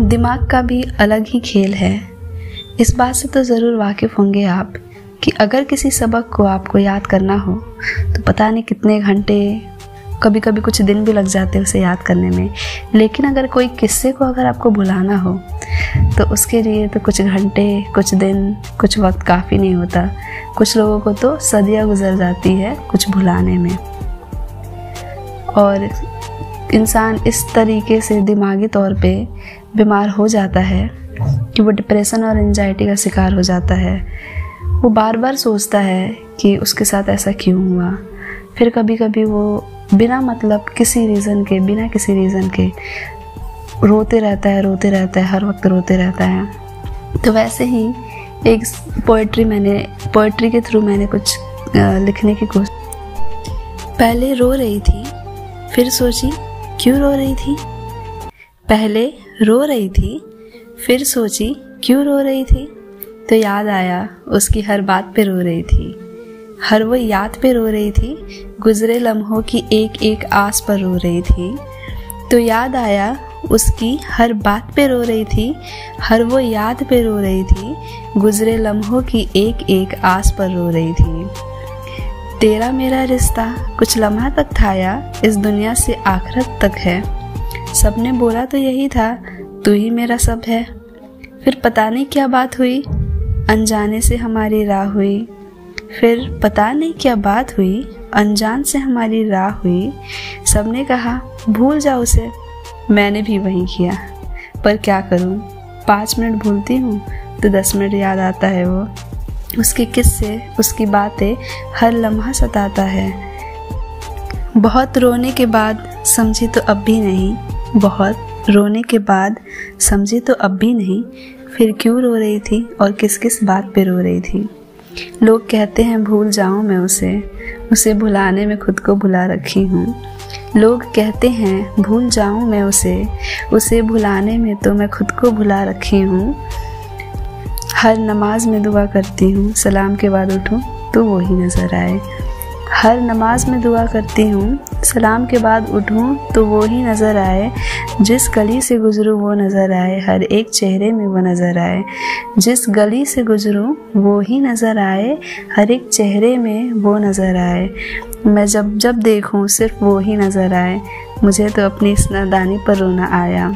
दिमाग का भी अलग ही खेल है। इस बात से तो ज़रूर वाकिफ़ होंगे आप कि अगर किसी सबक को आपको याद करना हो तो पता नहीं कितने घंटे, कभी कभी कुछ दिन भी लग जाते हैं उसे याद करने में। लेकिन अगर कोई किस्से को अगर आपको भुलाना हो तो उसके लिए तो कुछ घंटे, कुछ दिन, कुछ वक्त काफ़ी नहीं होता। कुछ लोगों को तो सदियाँ गुजर जाती है कुछ भुलाने में। और इंसान इस तरीके से दिमागी तौर पे बीमार हो जाता है कि वो डिप्रेशन और एंजाइटी का शिकार हो जाता है। वो बार बार सोचता है कि उसके साथ ऐसा क्यों हुआ। फिर कभी कभी वो बिना मतलब किसी रीज़न के, बिना किसी रीज़न के रोते रहता है, हर वक्त रोते रहता है। तो वैसे ही एक पोइट्री के थ्रू मैंने कुछ लिखने की कोशिश। पहले रो रही थी, फिर सोची क्यों रो रही थी। पहले रो रही थी, फिर सोची क्यों रो रही थी। तो याद आया उसकी हर बात पे रो रही थी, हर वो याद पे रो रही थी, गुजरे लम्हों की एक एक आस पर रो रही थी। तो याद आया उसकी हर बात पे रो रही थी, हर वो याद पे रो रही थी, गुजरे लम्हों की एक एक आस पर रो रही थी। तेरा मेरा रिश्ता कुछ लम्हा तक था या इस दुनिया से आखिरत तक है। सबने बोला तो यही था, तू ही मेरा सब है। फिर पता नहीं क्या बात हुई, अनजाने से हमारी राह हुई। फिर पता नहीं क्या बात हुई, अनजान से हमारी राह हुई। सबने कहा भूल जा उसे, मैंने भी वही किया। पर क्या करूं, 5 मिनट भूलती हूँ तो 10 मिनट याद आता है वो। उसके किस्से, उसकी बातें हर लम्हा सताता है। बहुत रोने के बाद समझी तो अब भी नहीं, बहुत रोने के बाद समझी तो अब भी नहीं, फिर क्यों रो रही थी और किस किस बात पे रो रही थी। लोग कहते हैं भूल जाऊं मैं उसे भुलाने में खुद को भुला रखी हूँ। लोग कहते हैं भूल जाऊं मैं उसे भुलाने में तो मैं खुद को भुला रखी हूँ। हर नमाज में दुआ करती हूँ, सलाम के बाद उठूँ तो वो ही नज़र आए। हर नमाज में दुआ करती हूँ, सलाम के बाद उठूँ तो वो ही नज़र आए। जिस गली से गुजरूँ वो नज़र आए, हर एक चेहरे में वो नज़र आए। जिस गली से गुजरूँ वो ही नज़र आए, हर एक चेहरे में वो नज़र आए। मैं जब जब देखूँ सिर्फ वो ही नज़र आए। मुझे तो अपनी इस नादानी पर रोना आया,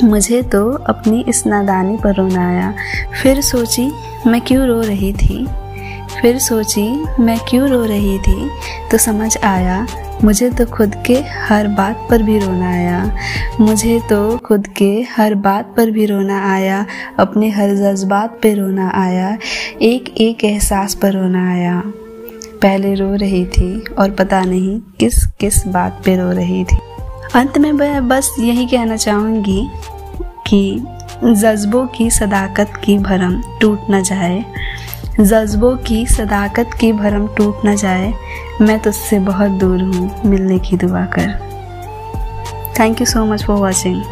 मुझे तो अपनी इस नादानी पर रोना आया। फिर सोची मैं क्यों रो रही थी, फिर सोची मैं क्यों रो रही थी, तो समझ आया मुझे तो खुद के हर बात पर भी रोना आया। मुझे तो खुद के हर बात पर भी रोना आया, अपने हर जज्बात पे रोना आया, एक एक एहसास पर रोना आया। पहले रो रही थी और पता नहीं किस किस बात पे रो रही थी। अंत में मैं बस यही कहना चाहूँगी कि जज्बों की सदाकत की भरम टूट न जाए, जज्बों की सदाकत की भरम टूट न जाए। मैं तुझसे बहुत दूर हूँ, मिलने की दुआ कर। Thank you so much for watching.